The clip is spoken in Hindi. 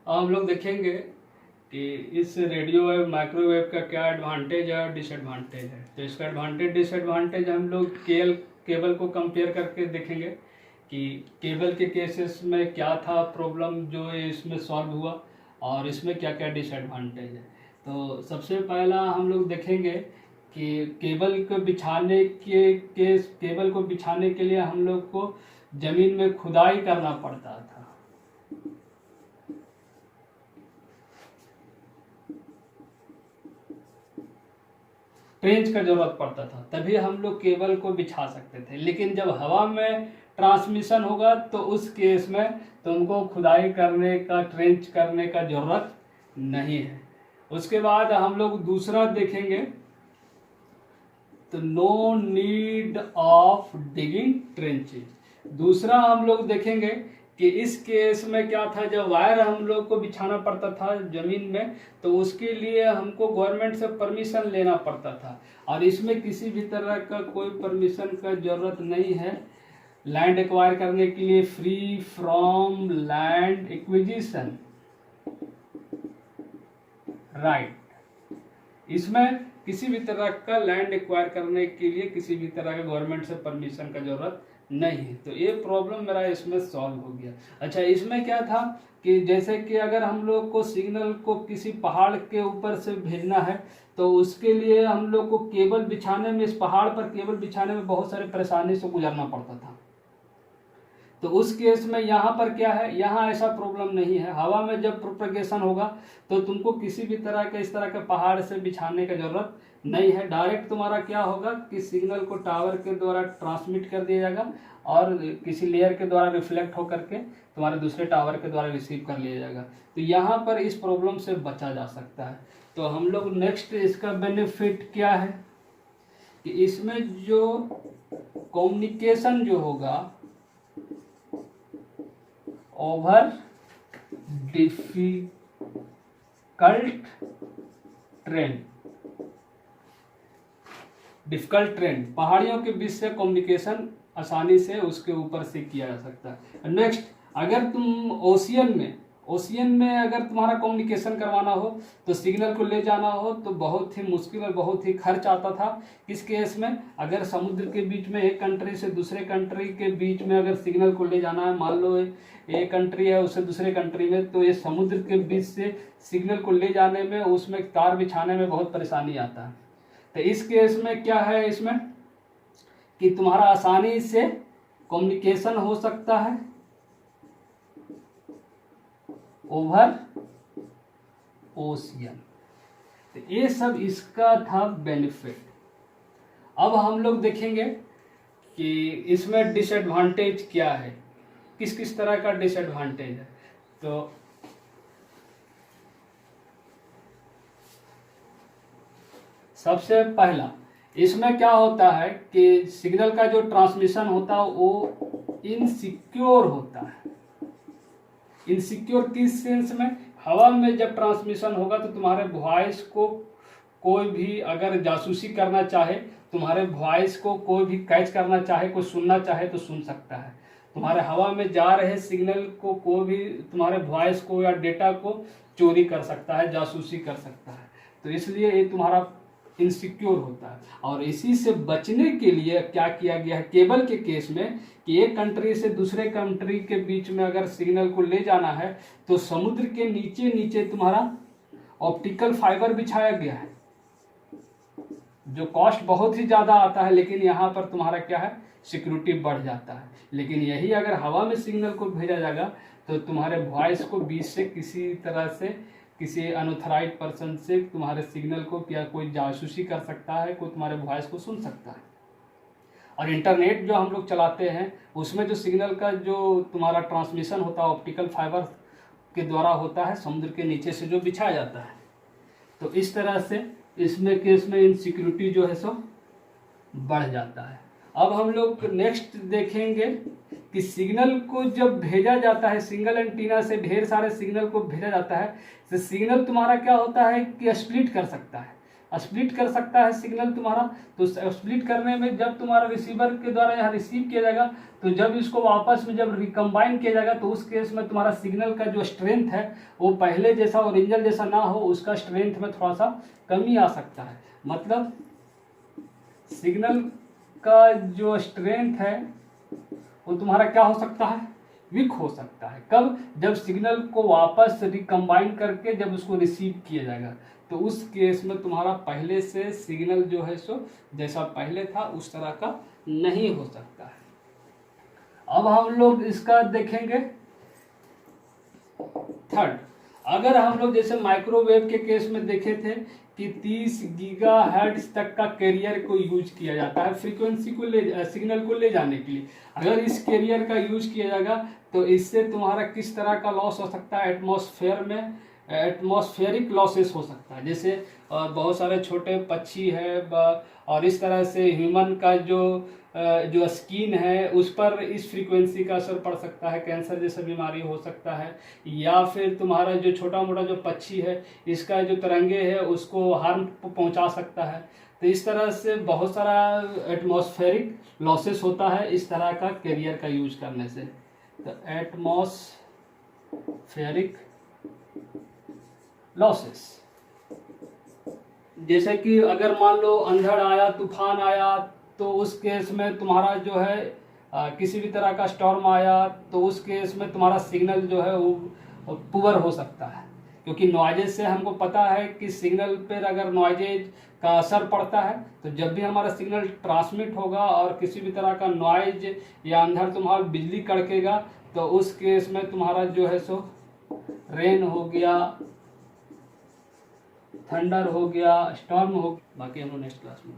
हम लोग देखेंगे कि इस रेडियो वेव माइक्रोवेव का क्या एडवांटेज है और डिसएडवांटेज है। तो इसका एडवांटेज डिसएडवांटेज हम लोग केबल को कंपेयर करके देखेंगे कि केबल के केसेस में क्या था प्रॉब्लम जो इसमें सॉल्व हुआ और इसमें क्या क्या डिसएडवांटेज है। तो सबसे पहला हम लोग देखेंगे कि केबल को बिछाने के लिए हम लोग को ज़मीन में खुदाई करना पड़ता था। ट्रेंच का जरूरत पड़ता था, तभी हम लोग केबल को बिछा सकते थे। लेकिन जब हवा में ट्रांसमिशन होगा तो उस केस में तुमको खुदाई करने का, ट्रेंच करने का जरूरत नहीं है। उसके बाद हम लोग दूसरा देखेंगे तो no need of digging trenches. दूसरा हम लोग देखेंगे कि इस केस में क्या था, जब वायर हम लोग को बिछाना पड़ता था ज़मीन में तो उसके लिए हमको गवर्नमेंट से परमिशन लेना पड़ता था, और इसमें किसी भी तरह का कोई परमिशन का ज़रूरत नहीं है। लैंड एक्वायर करने के लिए free from land acquisition right, इसमें किसी भी तरह का लैंड एक्वायर करने के लिए किसी भी तरह का गवर्नमेंट से परमिशन का जरूरत नहीं है। तो ये प्रॉब्लम मेरा इसमें सॉल्व हो गया। अच्छा, इसमें क्या था कि जैसे कि अगर हम लोग को सिग्नल को किसी पहाड़ के ऊपर से भेजना है तो उसके लिए हम लोग को केबल बिछाने में, इस पहाड़ पर केबल बिछाने में बहुत सारे परेशानी से गुजरना पड़ता था। तो उस केस में यहाँ पर क्या है, यहाँ ऐसा प्रॉब्लम नहीं है। हवा में जब प्रोपगेशन होगा तो तुमको किसी भी तरह के इस तरह के पहाड़ से बिछाने की जरूरत नहीं है। डायरेक्ट तुम्हारा क्या होगा कि सिग्नल को टावर के द्वारा ट्रांसमिट कर दिया जाएगा और किसी लेयर के द्वारा रिफ्लेक्ट होकर के तुम्हारे दूसरे टावर के द्वारा रिसीव कर लिया जाएगा। तो यहाँ पर इस प्रॉब्लम से बचा जा सकता है। तो हम लोग नेक्स्ट इसका बेनिफिट क्या है कि इसमें जो कम्युनिकेशन जो होगा ओवर डिफिकल्ट ट्रेन, पहाड़ियों के बीच से कम्युनिकेशन आसानी से उसके ऊपर से किया जा सकता है। नेक्स्ट, अगर तुम ओशियन में अगर तुम्हारा कम्युनिकेशन करवाना हो तो सिग्नल को ले जाना हो तो बहुत ही मुश्किल और बहुत ही खर्च आता था। किस केस में, अगर समुद्र के बीच में एक कंट्री से दूसरे कंट्री के बीच में अगर सिग्नल को ले जाना है, मान लो एक कंट्री है उससे दूसरे कंट्री में, तो ये समुद्र के बीच से सिग्नल को ले जाने में, उसमें तार बिछाने में बहुत परेशानी आता है। तो इस केस में क्या है इसमें कि तुम्हारा आसानी से कम्युनिकेशन हो सकता है ओवर ओशियन। तो ये सब इसका था बेनिफिट। अब हम लोग देखेंगे कि इसमें डिसएडवांटेज क्या है, किस किस तरह का डिसएडवांटेज है। तो सबसे पहला इसमें क्या होता है कि सिग्नल का जो ट्रांसमिशन होता है वो इनसिक्योर होता है। इनसिक्योर किस सेंस में, हवा में जब ट्रांसमिशन होगा तो तुम्हारे वॉइस को कोई भी अगर जासूसी करना चाहे, तुम्हारे वॉइस को कोई भी कैच करना चाहे, कोई सुनना चाहे तो सुन सकता है। तुम्हारे हवा में जा रहे सिग्नल को कोई भी तुम्हारे वॉइस को या डेटा को चोरी कर सकता है, जासूसी कर सकता है। तो इसलिए ये तुम्हारा इनसिक्योर होता है। और इसी से बचने के लिए क्या किया गया है केबल के केस में कि एक कंट्री से दूसरे कंट्री के बीच में अगर सिग्नल को ले जाना है तो समुद्र के नीचे नीचे तुम्हारा ऑप्टिकल फाइबर बिछाया गया है, जो कॉस्ट बहुत ही ज़्यादा आता है, लेकिन यहाँ पर तुम्हारा क्या है, सिक्योरिटी बढ़ जाता है। लेकिन यही अगर हवा में सिग्नल को भेजा जाएगा तो तुम्हारे वॉइस को बीच से किसी तरह से किसी अनऑथराइज्ड पर्सन से तुम्हारे सिग्नल को क्या कोई जासूसी कर सकता है, कोई तुम्हारे वॉइस को सुन सकता है। और इंटरनेट जो हम लोग चलाते हैं उसमें जो सिग्नल का जो तुम्हारा ट्रांसमिशन होता है ऑप्टिकल फाइबर के द्वारा होता है, समुद्र के नीचे से जो बिछाया जाता है। तो इस तरह से इसमें केस में इनसिक्योरिटी जो है सो बढ़ जाता है। अब हम लोग नेक्स्ट देखेंगे कि सिग्नल को जब भेजा जाता है, सिंगल एंटीना से ढेर सारे सिग्नल को भेजा जाता है, तो सिग्नल तुम्हारा क्या होता है कि स्प्लिट कर सकता है। स्प्लिट कर सकता है सिग्नल तुम्हारा। तो स्प्लिट करने में जब तुम्हारा रिसीवर के द्वारा यहाँ रिसीव किया जाएगा, तो जब इसको वापस में जब रिकम्बाइन किया जाएगा, तो उस केस में तुम्हारा सिग्नल का जो स्ट्रेंथ है वो पहले जैसा ओरिजिनल जैसा ना हो, उसका स्ट्रेंथ में थोड़ा सा कमी आ सकता है। मतलब सिग्नल का जो स्ट्रेंथ है वो तुम्हारा क्या हो सकता है, वीक हो सकता है। कब, जब सिग्नल को वापस रिकम्बाइन करके जब उसको रिसीव किया जाएगा, तो उस केस में तुम्हारा पहले से सिग्नल जो है सो जैसा पहले था उस तरह का नहीं हो सकता है। अब हम लोग इसका देखेंगे थर्ड। अगर हम लोग जैसे माइक्रोवेव के केस में देखे थे कि 30 गीगाहर्ट्ज तक का कैरियर को यूज किया जाता है फ्रीक्वेंसी को सिग्नल को ले जाने के लिए। अगर इस कैरियर का यूज किया जाएगा तो इससे तुम्हारा किस तरह का लॉस हो सकता है, एटमॉस्फेयर में एटमॉस्फेरिक लॉसेस हो सकता है। जैसे बहुत सारे छोटे पक्षी है और इस तरह से ह्यूमन का जो स्किन है उस पर इस फ्रीक्वेंसी का असर पड़ सकता है, कैंसर जैसा बीमारी हो सकता है। या फिर तुम्हारा जो छोटा मोटा जो पक्षी है इसका जो तरंगे है उसको हार्म पहुंचा सकता है। तो इस तरह से बहुत सारा एटमॉस्फेरिक लॉसेस होता है इस तरह का कैरियर का यूज करने से। तो एटमॉस्फेरिक लॉसेस, जैसे कि अगर मान लो अंधड़ आया, तूफान आया, तो उस केस में तुम्हारा जो है किसी भी तरह का स्टॉर्म आया, तो उस केस में तुम्हारा सिग्नल जो है वो पुअर हो सकता है। क्योंकि नॉइजेज से हमको पता है कि सिग्नल पर अगर नॉइजेज का असर पड़ता है तो जब भी हमारा सिग्नल ट्रांसमिट होगा और किसी भी तरह का नॉइज या अंधड़ तुम्हारा बिजली कड़केगा, तो उस केस में तुम्हारा जो है सो रेन हो गया, थंडर हो गया, स्टॉर्म हो गया। बाकी हम लोग नेक्स्ट क्लास में